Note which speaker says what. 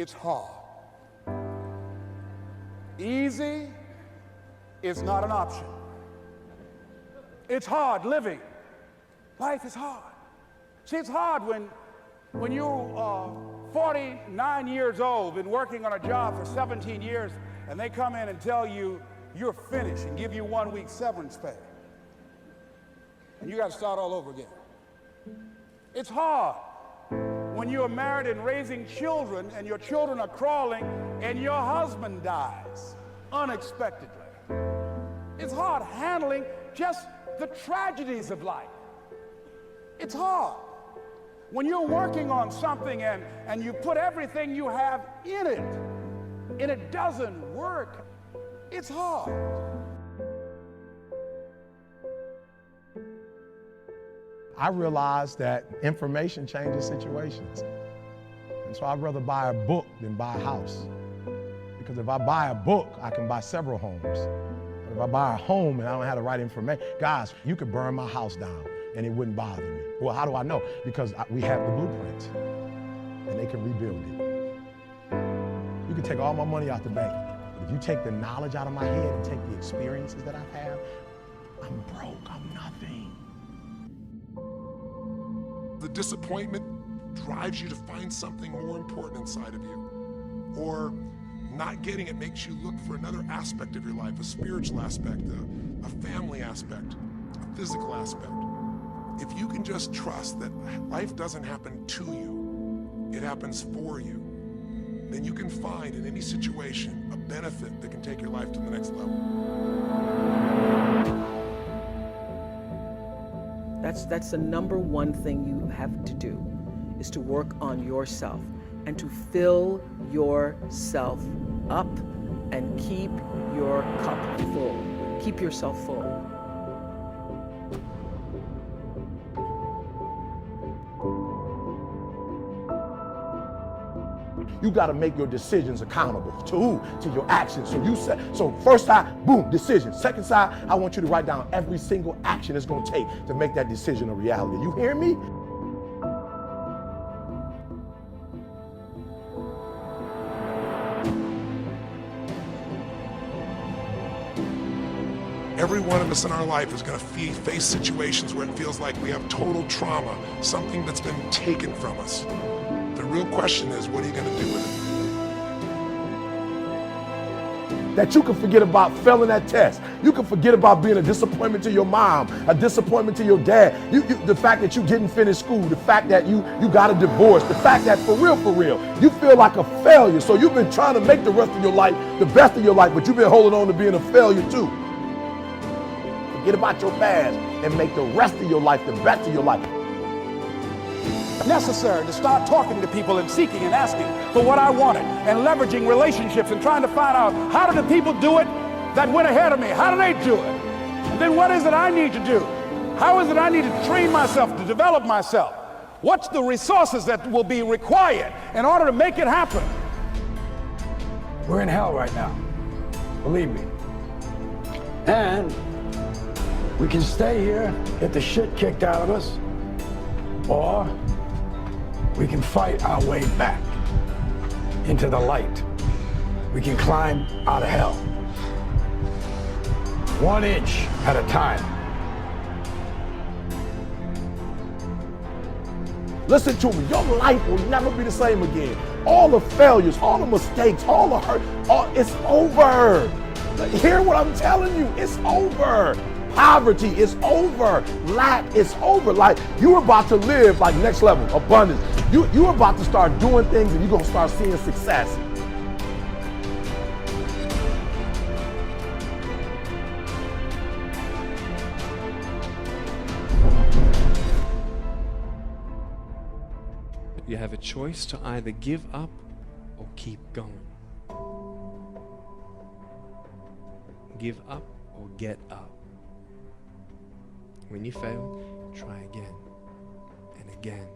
Speaker 1: it's hard. Easy is not an option. It's hard living. Life is hard. See, it's hard when you are 49 years old, been working on a job for 17 years, and they come in and tell you you're finished and give you 1 week severance pay. And you got to start all over again. It's hard when you are married and raising children and your children are crawling and your husband dies unexpectedly. It's hard handling just the tragedies of life. It's hard when you're working on something and you put everything you have in it and it doesn't work. It's hard.
Speaker 2: I realized that information changes situations. And so I'd rather buy a book than buy a house. Because if I buy a book, I can buy several homes. But if I buy a home and I don't have the right information, guys, you could burn my house down and it wouldn't bother me. Well, how do I know? Because we have the blueprints and they can rebuild it. You can take all my money out the bank, but if you take the knowledge out of my head and take the experiences that I've had, I'm broke, I'm nothing.
Speaker 3: The disappointment drives you to find something more important inside of you. Or not getting it makes you look for another aspect of your life, a spiritual aspect, a family aspect, a physical aspect. If you can just trust that life doesn't happen to you, it happens for you, then you can find in any situation a benefit that can take your life to the next level.
Speaker 4: That's the number one thing you have to do, is to work on yourself and to fill yourself up and keep your cup full. Keep yourself full.
Speaker 2: You got to make your decisions accountable. To who? To your actions. So you said, so first side, boom, decision. Second side, I want you to write down every single action it's going to take to make that decision a reality. You hear me?
Speaker 3: Every one of us in our life is going to face situations where it feels like we have total trauma, something that's been taken from us. The real question is, what are you going to do with it?
Speaker 2: That you can forget about failing that test. You can forget about being a disappointment to your mom, a disappointment to your dad. The fact that you didn't finish school, the fact that you got a divorce, the fact that for real, you feel like a failure. So you've been trying to make the rest of your life the best of your life, but you've been holding on to being a failure too. Forget about your past and make the rest of your life the best of your life.
Speaker 1: Necessary to start talking to people and seeking and asking for what I wanted and leveraging relationships and trying to find out, how do the people do it that went ahead of me? How do they do it? And then what is it I need to do? How is it I need to train myself, to develop myself? What's the resources that will be required in order to make it happen?
Speaker 5: We're in hell right now, believe me. And we can stay here, get the shit kicked out of us, or we can fight our way back into the light. We can climb out of hell, 1 inch at a time.
Speaker 2: Listen to me, your life will never be the same again. All the failures, all the mistakes, all the hurt, it's over. Hear what I'm telling you, it's over. Poverty is over. Lack is over. Like, you're about to live like next level, abundance. You're about to start doing things and you're going to start seeing success.
Speaker 6: You have a choice to either give up or keep going. Give up or get up. When you fail, try again and again.